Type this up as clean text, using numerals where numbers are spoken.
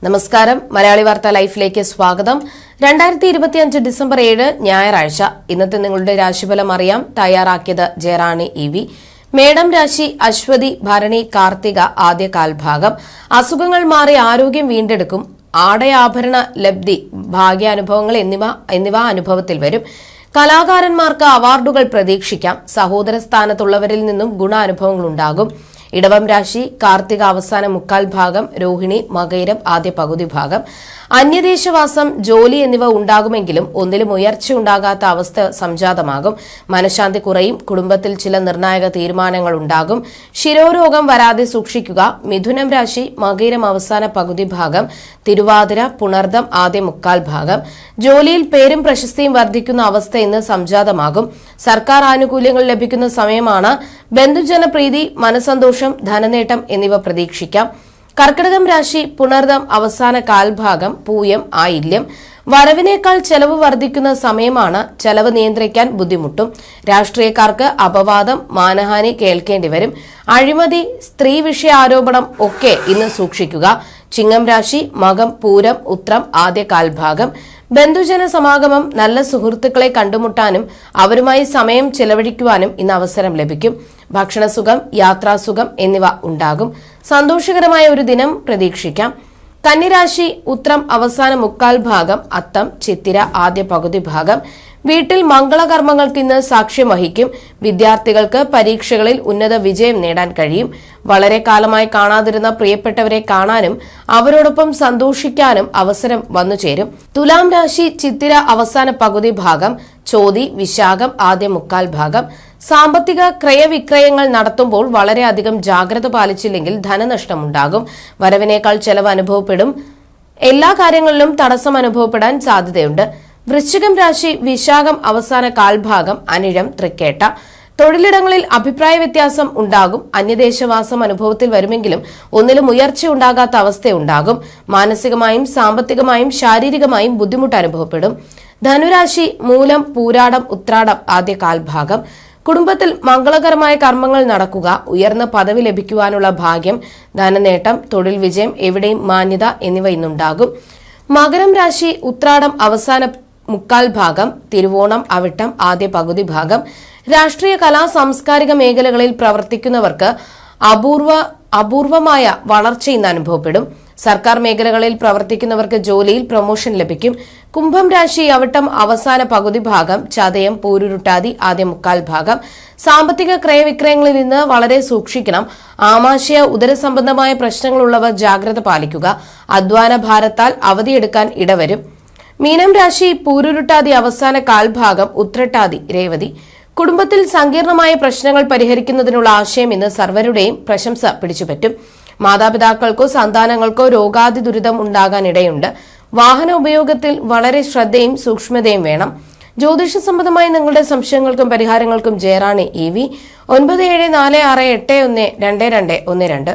നമസ്കാരം. മലയാളി വാർത്ത ലൈഫിലേക്ക് സ്വാഗതം. 2025 ഡിസംബർ 7 ഞായറാഴ്ച. ഇന്നത്തെ നിങ്ങളുടെ രാശിഫലം അറിയാം. തയ്യാറാക്കിയത് ജയറാണി EV. മേടം രാശി അശ്വതി ഭരണി കാർത്തിക ആദ്യ കാൽഭാഗം. അസുഖങ്ങൾ മാറി ആരോഗ്യം വീണ്ടെടുക്കും. ആടയാഭരണ ലബ്ധി ഭാഗ്യാനുഭവങ്ങൾ എന്നിവ അനുഭവത്തിൽ വരും. കലാകാരന്മാർക്ക് അവാർഡുകൾ പ്രതീക്ഷിക്കാം. സഹോദര സ്ഥാനത്തുള്ളവരിൽ നിന്നും ഗുണാനുഭവങ്ങൾ ഉണ്ടാകും. ഇടവം രാശി കാർത്തിക അവസാന മുക്കാൽ ഭാഗം, രോഹിണി മകയിരം ആദ്യ പകുതി ഭാഗം. അന്യദേശവാസം ജോലി എന്നിവ ഉണ്ടാകുമെങ്കിലും ഒന്നിലും ഉയർച്ചയുണ്ടാകാത്ത അവസ്ഥ സംജാതമാകും. മനഃശാന്തി കുറയും. കുടുംബത്തിൽ ചില നിർണായക തീരുമാനങ്ങൾ ഉണ്ടാകും. ശിരോരോഗം വരാതെ സൂക്ഷിക്കുക. മിഥുനം രാശി മകയിരം അവസാന പകുതി ഭാഗം, തിരുവാതിര പുണർദം ആദ്യ മുക്കാൽ ഭാഗം. ജോലിയിൽ പേരും പ്രശസ്തിയും വർദ്ധിക്കുന്ന അവസ്ഥ ഇന്ന് സംജാതമാകും. സർക്കാർ ആനുകൂല്യങ്ങൾ ലഭിക്കുന്ന സമയമാണ്. ബന്ധുജനപ്രീതി, മനസന്തോഷം, ധനനേട്ടം എന്നിവ പ്രതീക്ഷിക്കാം. കർക്കിടകം രാശി പുണർദം അവസാന കാൽഭാഗം, പൂയം ആയില്യം. വരവിനേക്കാൾ ചെലവ് വർദ്ധിക്കുന്ന സമയമാണ്. ചെലവ് നിയന്ത്രിക്കാൻ ബുദ്ധിമുട്ടും. രാഷ്ട്രീയക്കാർക്ക് അപവാദം, മാനഹാനി കേൾക്കേണ്ടി വരും. അഴിമതി, സ്ത്രീ വിഷയ ആരോപണം ഒക്കെ ഇന്ന് സൂക്ഷിക്കുക. ചിങ്ങം രാശി മകം പൂരം ഉത്രം ആദ്യ കാൽഭാഗം. ബന്ധുജന സമാഗമം, നല്ല സുഹൃത്തുക്കളെ കണ്ടുമുട്ടാനും അവരുമായി സമയം ചെലവഴിക്കുവാനും ഇന്ന് അവസരം ലഭിക്കും. ഭക്ഷണസുഖം, യാത്രാസുഖം എന്നിവ ഉണ്ടാകും. സന്തോഷകരമായ ഒരു ദിനം പ്രതീക്ഷിക്കാം. കന്നിരാശി ഉത്രം അവസാന മുക്കാൽ ഭാഗം, അത്തം ചിത്തിര ആദ്യ പകുതി ഭാഗം. വീട്ടിൽ മംഗളകർമ്മങ്ങൾക്ക് ഇന്ന് സാക്ഷ്യം വഹിക്കും. വിദ്യാർത്ഥികൾക്ക് പരീക്ഷകളിൽ ഉന്നത വിജയം നേടാൻ കഴിയും. വളരെ കാലമായി കാണാതിരുന്ന പ്രിയപ്പെട്ടവരെ കാണാനും അവരോടൊപ്പം സന്തോഷിക്കാനും അവസരം വന്നുചേരും. തുലാം രാശി ചിത്തിര അവസാന പകുതി ഭാഗം, ചോതി വിശാഖം ആദ്യ മുക്കാൽ ഭാഗം. സാമ്പത്തിക ക്രയവിക്രയങ്ങൾ നടത്തുമ്പോൾ വളരെയധികം ജാഗ്രത പാലിച്ചില്ലെങ്കിൽ ധനനഷ്ടമുണ്ടാകും. വരവിനേക്കാൾ ചെലവ് അനുഭവപ്പെടും. എല്ലാ കാര്യങ്ങളിലും തടസ്സം അനുഭവപ്പെടാൻ സാധ്യതയുണ്ട്. വൃശ്ചികം രാശി വിശാഖം അവസാന കാൽഭാഗം, അനിഴം തൃക്കേട്ട. തൊഴിലിടങ്ങളിൽ അഭിപ്രായ വ്യത്യാസം ഉണ്ടാകും. അന്യദേശവാസം അനുഭവത്തിൽ വരുമെങ്കിലും ഒന്നിലും ഉയർച്ചയുണ്ടാകാത്ത അവസ്ഥയുണ്ടാകും. മാനസികമായും സാമ്പത്തികമായും ശാരീരികമായും ബുദ്ധിമുട്ട് അനുഭവപ്പെടും. ധനുരാശി മൂലം പൂരാടം ഉത്രാടം ആദ്യ കാൽഭാഗം. കുടുംബത്തിൽ മംഗളകരമായ കർമ്മങ്ങൾ നടക്കുക. ഉയർന്ന പദവി ലഭിക്കുവാനുള്ള ഭാഗ്യം, ധനനേട്ടം, തൊഴിൽ വിജയം, എവിടെയും മാന്യത എന്നിവ ഇന്നുണ്ടാകും. മകരം രാശി ഉത്രാടം അവസാന മുക്കാൽ ഭാഗം, തിരുവോണം അവിട്ടം ആദ്യ പകുതി ഭാഗം. രാഷ്ട്രീയ കലാ സാംസ്കാരിക മേഖലകളിൽ പ്രവർത്തിക്കുന്നവർക്ക് അപൂർവമായ വളർച്ച ഇന്ന് അനുഭവപ്പെടും. സർക്കാർ മേഖലകളിൽ പ്രവർത്തിക്കുന്നവർക്ക് ജോലിയിൽ പ്രൊമോഷൻ ലഭിക്കും. കുംഭം രാശി അവിട്ടം അവസാന പകുതി ഭാഗം, ചതയം പൂരുരുട്ടാതി ആദ്യ മുക്കാൽ ഭാഗം. സാമ്പത്തിക ക്രയവിക്രയങ്ങളിൽ നിന്ന് വളരെ സൂക്ഷിക്കണം. ആമാശയ ഉദരസംബന്ധമായ പ്രശ്നങ്ങളുള്ളവർ ജാഗ്രത പാലിക്കുക. അധ്വാന ഭാരത്താൽ അവധിയെടുക്കാൻ ഇടവരും. മീനം രാശി പൂരുരുട്ടാതി അവസാന കാൽഭാഗം, ഉത്രട്ടാതി രേവതി. കുടുംബത്തിൽ സങ്കീർണമായ പ്രശ്നങ്ങൾ പരിഹരിക്കുന്നതിനുള്ള ആശയം ഇന്ന് സർവരുടെയും പ്രശംസ പിടിച്ചുപറ്റും. മാതാപിതാക്കൾക്കോ സന്താനങ്ങൾക്കോ രോഗാതി ദുരിതം ഉണ്ടാകാൻ ഇടയുണ്ട്. വാഹന ഉപയോഗത്തിൽ വളരെ ശ്രദ്ധയും സൂക്ഷ്മതയും വേണം. ജ്യോതിഷ സംബന്ധമായ നിങ്ങളുടെ സംശയങ്ങൾക്കും പരിഹാരങ്ങൾക്കും ജയറാണി EV 9746812212.